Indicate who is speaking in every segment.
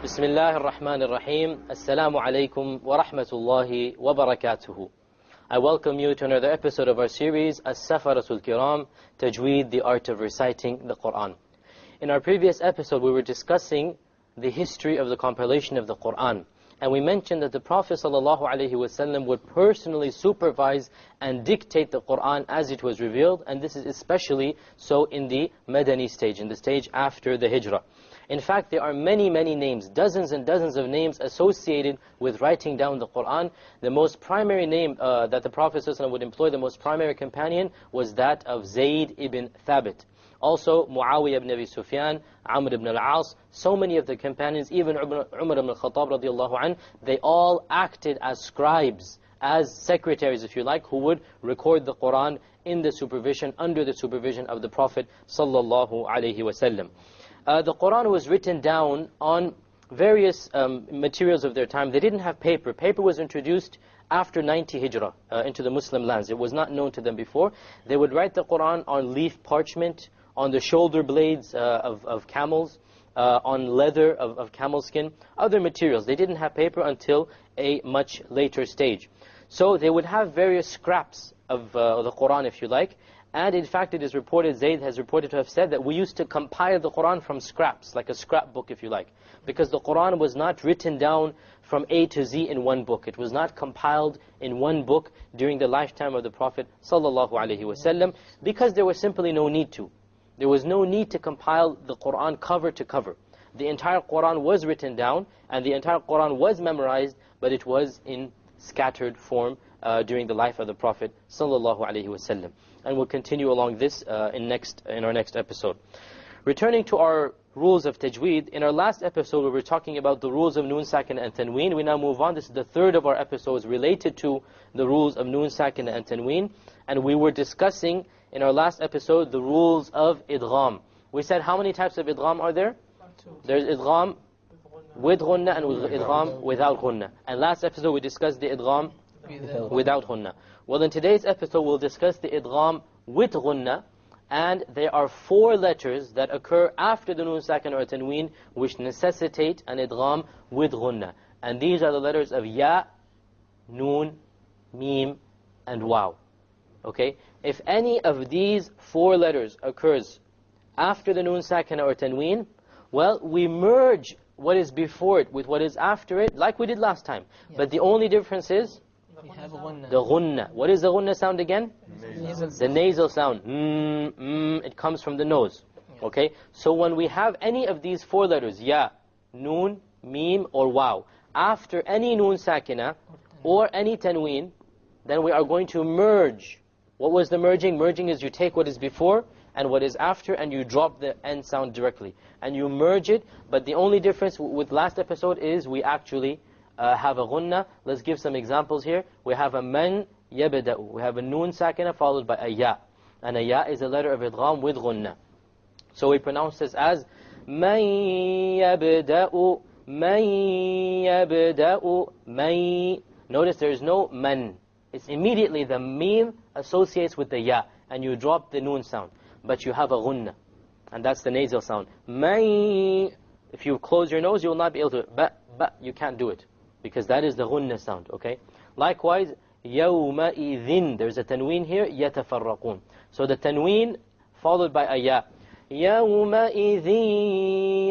Speaker 1: بسم الله الرحمن الرحيم السلام عليكم ورحمة الله وبركاته. I welcome you to another episode of our series As-Safaratul Kiram, Tajweed, the art of reciting the Quran. In our previous episode we were discussing the history of the compilation of the Quran, and we mentioned that the Prophet ﷺ would personally supervise and dictate the Quran as it was revealed, and this is especially so in the Madani stage, in the stage after the Hijrah. In fact, there are many names, dozens and dozens of names associated with writing down the Quran. The most primary name that the Prophet ﷺ would employ, the most primary companion, was that of Zayd ibn Thabit. Also, Muawiyah ibn Abi Sufyan, Amr ibn al-As, so many of the companions, even Umar ibn al-Khattab radiallahu anh, they all acted as scribes, as secretaries, if you like, who would record the Quran in the supervision, under the supervision of the Prophet sallallahu alaihi wasallam. The Quran was written down on various materials of their time. They didn't have paper. Paper was introduced after 90 Hijrah into the Muslim lands. It was not known to them before. They would write the Quran on leaf parchment, on the shoulder blades of camels, on leather of camel skin, other materials. They didn't have paper until a much later stage. So they would have various scraps of the Quran, if you like. And in fact, it is reported, Zayd has reported to have said that we used to compile the Quran from scraps, like a scrapbook, if you like. Because the Quran was not written down from A to Z in one book. It was not compiled in one book during the lifetime of the Prophet sallallahu alaihi wasallam, because there was simply no need to. There was no need to compile the Quran cover to cover. The entire Quran was written down, and the entire Quran was memorized, but it was in scattered form during the life of the Prophet sallallahu alaihi wasallam. And we'll continue along this in our next episode. Returning to our rules of tajweed, in our last episode we were talking about the rules of Noon Sakin and Tanween. We now move on. This is the third of our episodes related to the rules of Noon Sakin and Tanween. And we were discussing in our last episode the rules of idgham. We said how many types of idgham are there? There's idgham with ghunnah and idgham without ghunnah. And last episode we discussed the idgham without ghunnah. Well, in today's episode we'll discuss the idgham with ghunnah, and there are 4 letters that occur after the Noon Sakin or Tanween which necessitate an idgham with ghunnah. And these are the letters of Ya, Noon, Mim, and Waw. Okay? If any of these 4 letters occurs after the Noon Sakin or Tanween, well, we merge what is before it with what is after it, like we did last time. Yes. But the only difference is the ghunnah. What is the ghunnah sound again? The nasal sound. It comes from the nose. Okay? So when we have any of these 4 letters, Ya, Noon, Mim, or Waw, after any Noon Sakina or any Tanween, then we are going to merge. What was the merging? Merging is you take what is before and what is after, and you drop the end sound directly. And you merge it, but the only difference with last episode is we actually have a ghunnah. Let's give some examples here. We have a man yabda'u. We have a noon sakina followed by a ya. And a ya is a letter of idgham with ghunnah. So we pronounce this as man yabda'u, man yabda'u, man. Notice there is no man. It's immediately the mim associates with the ya, and you drop the noon sound. But you have a ghunnah, and that's the nasal sound. Man. If you close your nose, you will not be able to. But you can't do it, because that is the ghunnah sound, okay? Likewise, يَوْمَئِذٍ, there's a tanween here, يَتَفَرَّقُونَ. So the tanween followed by a ya. يَوْمَئِذٍ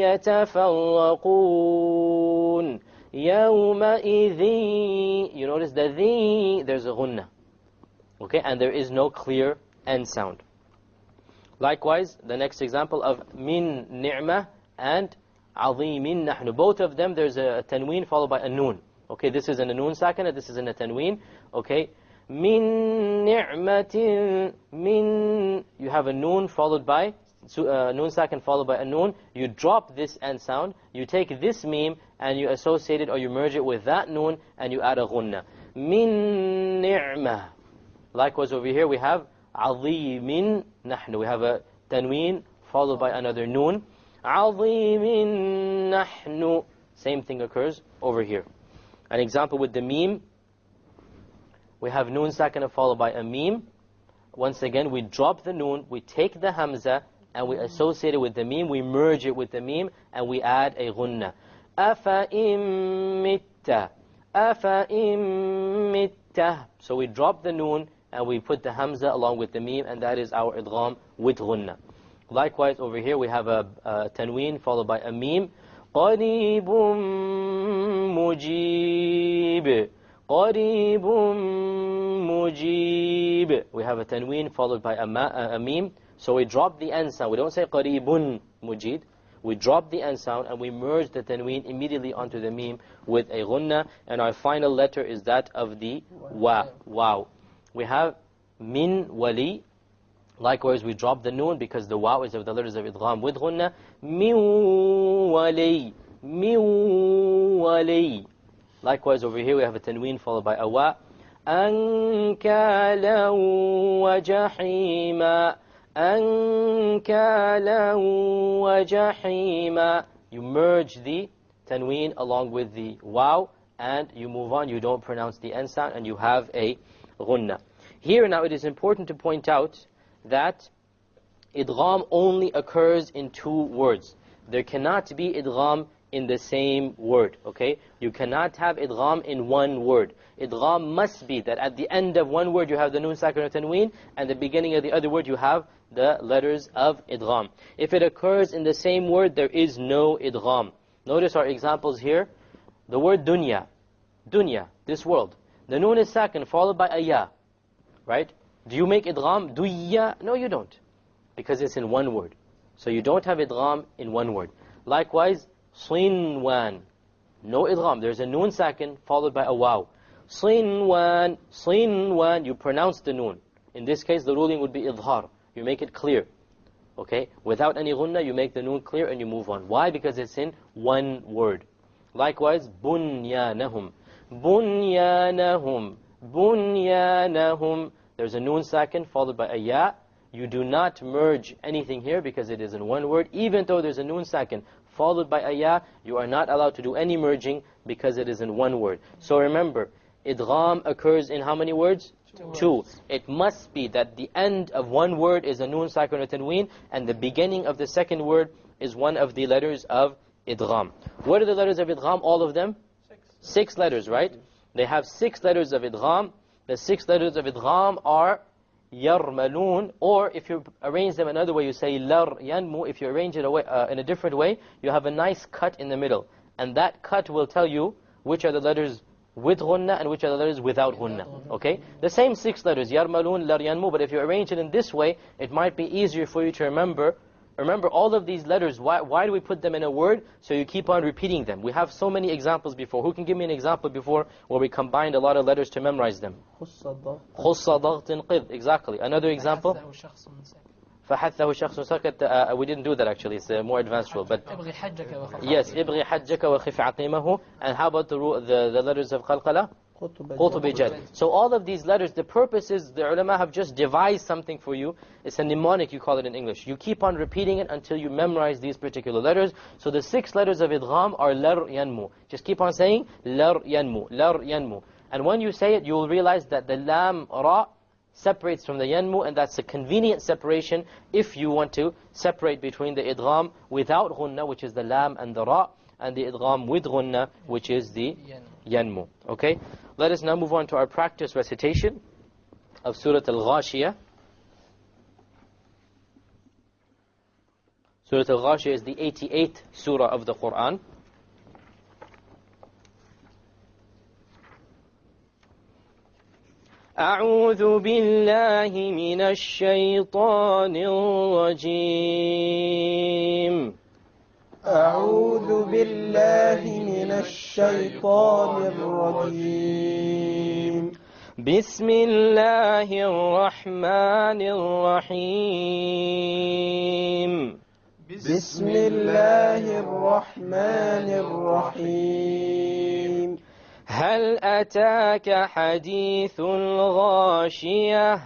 Speaker 1: يَتَفَرَّقُونَ يَوْمَئِذٍ. You notice the the, there's a ghunnah, okay? And there is no clear end sound. Likewise, the next example of min ni'mah and عظيم نحن. Both of them, there's a tanween followed by a noon. Okay, this is in a noon sakina, this is in a tanween. Okay, min ni'matin, min. You have a noon followed by noon sakin followed by a noon. You drop this end sound. You take this meme and you associate it or you merge it with that noon and you add a ghunnah. Min ni'mah. Likewise over here we have عظيم نحن. We have a tanween followed by another noon. عظيم نحن. Same thing occurs over here. An example with the meme, we have noon sakina followed by a meme. Once again, we drop the noon, we take the hamza, and we associate it with the meme, we merge it with the meme, and we add a ghunnah. أَفَإِن مِتَّ أَفَإِن مِتَّ. So we drop the noon and we put the hamza along with the meme, and that is our idgham with ghunna. Likewise over here we have a tanween followed by a meme. قَرِيبٌ مُجِيبٌ قَرِيبٌ مُجِيبٌ. We have a tanween followed by a meme. So we drop the end sound. We don't say قَرِيبٌ مُجِيد. We drop the end sound and we merge the tanween immediately onto the meme with a ghunna. And our final letter is that of the wa. Wow. We have min wali. Likewise, we drop the noon because the waw is of the letters of idgham with ghunna. Min wali. Min wali. Likewise, over here we have a tanween followed by a wa. أَنْكَالًا وَجَحِيمًا أَنْكَالًا وَجَحِيمًا. You merge the tanween along with the waw and you move on. You don't pronounce the end sound and you have a ghunna. Here now it is important to point out that idgham only occurs in two words. There cannot be idgham in the same word, okay? You cannot have idgham in one word. Idgham must be that at the end of one word you have the noon sakin or tanween, and the beginning of the other word you have the letters of idgham. If it occurs in the same word, there is no idgham. Notice our examples here. The word dunya, dunya, this world. The noon is sakin followed by a ya, right? Do you make idgham? Dunya? No, you don't. Because it's in one word. So you don't have idgham in one word. Likewise, Sinwan. No idgham. There's a noon sakin followed by a waw. Sinwan. Sinwan. You pronounce the noon. In this case, the ruling would be idhar. You make it clear. Okay? Without any ghunna, you make the noon clear and you move on. Why? Because it's in one word. Likewise, bunyanahum. Bunyanahum. Bunyanahum. There's a noon sakin followed by a ya. You do not merge anything here because it is in one word. Even though there's a noon sakin followed by a ya, you are not allowed to do any merging because it is in one word. So remember, idgham occurs in how many words? Two. It must be that the end of one word is a noon sakin or tanween, and the beginning of the second word is one of the letters of idgham. What are the letters of idgham? All of them? Six letters, right? They have 6 letters of idgham. The 6 letters of idgham are yarmalun, or if you arrange them another way, you say lar yanmu. If you arrange it in a different way, you have a nice cut in the middle. And that cut will tell you which are the letters with ghunna and which are the letters without ghunna. Okay? The same 6 letters, yarmalun, lar yanmu, but if you arrange it in this way, it might be easier for you to remember. Remember all of these letters, why do we put them in a word? So you keep on repeating them. We have so many examples before. Who can give me an example before where we combined a lot of letters to memorize them? خُصَّ ضَغْطٍ قِضْ. Exactly. Another example? فَحَثَّهُ شَخْصٌ سَكَتَ. We didn't do that actually. It's a more advanced rule. But yes, إِبْغِ حَجَّكَ وَخِفْ عَقِيمَهُ. And how about the letters of qalqala? قُطُبِ جَد. So all of these letters, the purpose is, the ulama have just devised something for you. It's a mnemonic, you call it in English. You keep on repeating it until you memorize these particular letters. So the 6 letters of idgham are lar yanmu. Just keep on saying lar yanmu, lar yanmu. And when you say it, you will realize that the lam ra separates from the yanmu, and that's a convenient separation if you want to separate between the idgham without ghunna, which is the lam and the ra, and the idgham with ghunna, which is the yanmu. Okay? Let us now move on to our practice recitation of Surah Al-Ghashiyah. Surah Al-Ghashiyah is the 88th surah of the Quran. أعوذ بالله من الشيطان الرجيم.
Speaker 2: أعوذ بالله من الشيطان الرجيم.
Speaker 1: بسم الله الرحمن الرحيم.
Speaker 2: بسم الله الرحمن الرحيم.
Speaker 1: هل أتاك حديث الغاشية؟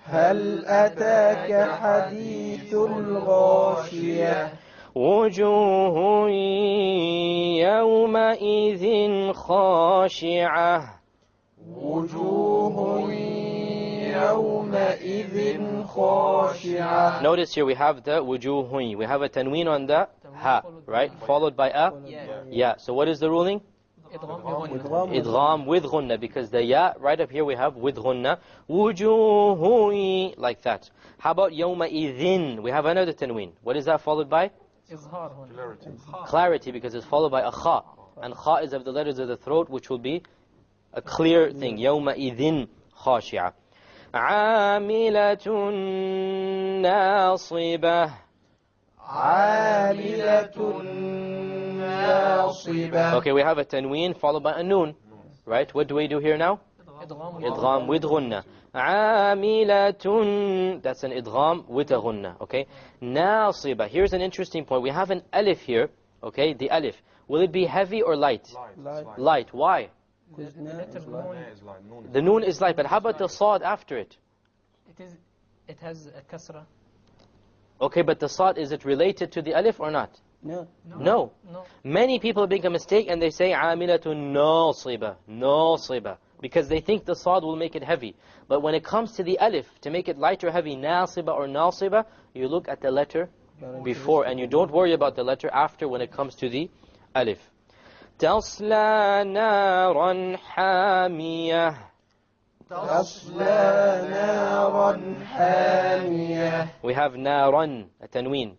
Speaker 2: هل أتاك حديث الغاشية؟
Speaker 1: وجوه يومئذ خاشعة.
Speaker 2: وجوه يومئذ خاشعة.
Speaker 1: Notice here we have the wujuh. We have a tanween on the ha, right? Followed by a ya. So what is the ruling? Idgham with ghunna, because the ya right up here we have with ghunna. Wujuhu, like that. How about yawma idhin? We have another tanween. What is that followed by? Clarity, because it's followed by a kha. And kha is of the letters of the throat, which will be a clear thing. Yawma idhin khashi'a. Amilatun nasibah. Okay, we have a tanween followed by a noon. Right? What do we do here now? Idgham with ghunna. Amilatun. That's an idgham with a ghunna. Okay? Nasiba. Here's an interesting point. We have an alif here. Okay? The alif. Will it be heavy or light? Light. Why? The noon is light. But how about the sad after it?
Speaker 3: It has a kasra.
Speaker 1: Okay, but the sad, is it related to the alif or not? No. Many people make a mistake and they say amilatun nasiba, because they think the sad will make it heavy. But when it comes to the alif, to make it light or heavy, nasiba or nasiba, you look at the letter before and you don't worry about the letter after when it comes to the alif. Tasla naran hamiyah. We have naran, a tanween.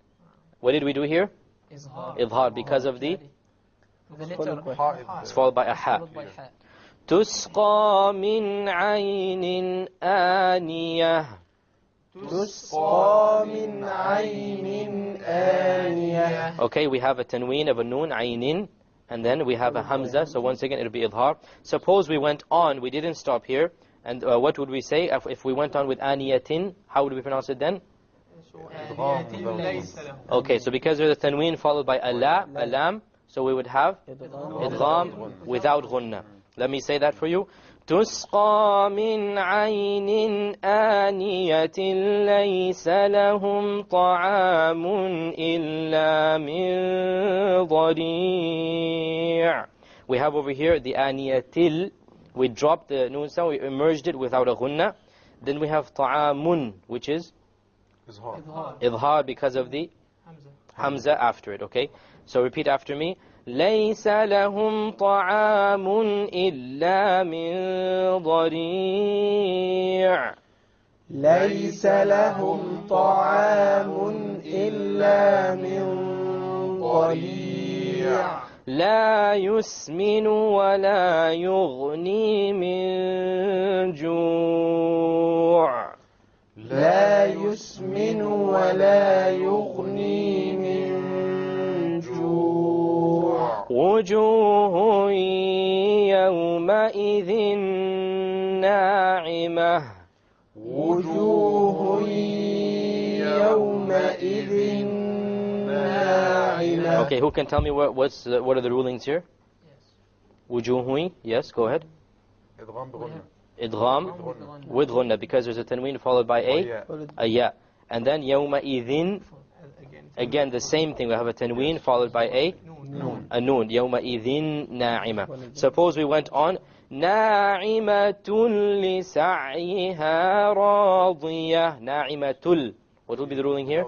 Speaker 1: What did we do here? Idhar, because of the it's followed by a ha. Tusqa min aynin aniyah. Okay, we have a tanween of a noon, aynin, and then we have a hamza, so once again it'll be idhar. Suppose we went on, we didn't stop here, and what would we say if we went on with aniyatin? How would we pronounce it then? Okay, so because there's a tanween followed by a lam, so we would have idgham without ghunna. Let me say that for you. تسقى من عين آنية ليس لهم طعام إلا من ضريع. We have over here the آنية. We dropped the noon sound, we emerged it without a ghunna. Then we have طعام, which is idhar because of the hamza after it. Okay, so repeat after me. ليس لهم طعام إلا من ضريع.
Speaker 2: ليس لهم طعام إلا من ضريع.
Speaker 1: لا يسمن ولا يغني من جوع.
Speaker 2: لا يسمن ولا يغني من جوع.
Speaker 1: وجوه يومئذ ناعمة.
Speaker 2: وجوه يومئذ ناعمة.
Speaker 1: Okay, who can tell me what are the rulings here? وجوه, yes, go ahead. Idgham with ghunna, because there's a tanween followed by a ya. And then يومئذ, again the same thing, we have a tanween followed by a noon. يومئذ ناعمة. Suppose we went on ناعمة لسعيها راضية. ناعمة, what will be the ruling here?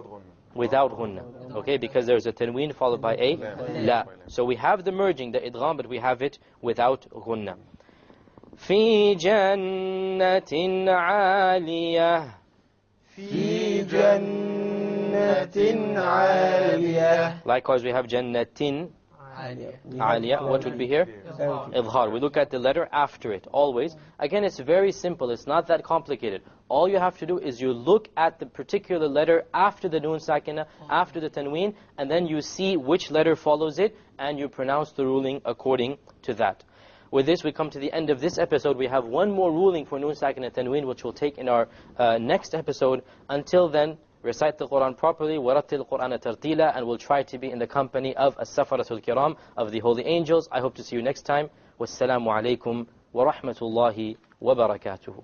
Speaker 1: Without ghunna. Okay, because there's a tanween followed by a la. So we have the merging, the idgham, but we have it without ghunna. في جنة عالية.
Speaker 2: في جنة عالية.
Speaker 1: Likewise we have جنة عالية. What would be here? Idhar. We look at the letter after it, always. Again, it's very simple. It's not that complicated. All you have to do is you look at the particular letter after the noon sakina, after the tanween, and then you see which letter follows it, and you pronounce the ruling according to that. With this, we come to the end of this episode. We have one more ruling for noon sakin and tanween, which we'll take in our next episode. Until then, recite the Quran properly, وَرَتِّلْ الْقُرْآنَ تَرْتِيلًا, and we'll try to be in the company of as-safaratul kiram, of the holy angels. I hope to see you next time. Wassalamu alaikum wa rahmatullahi wa barakatuhu.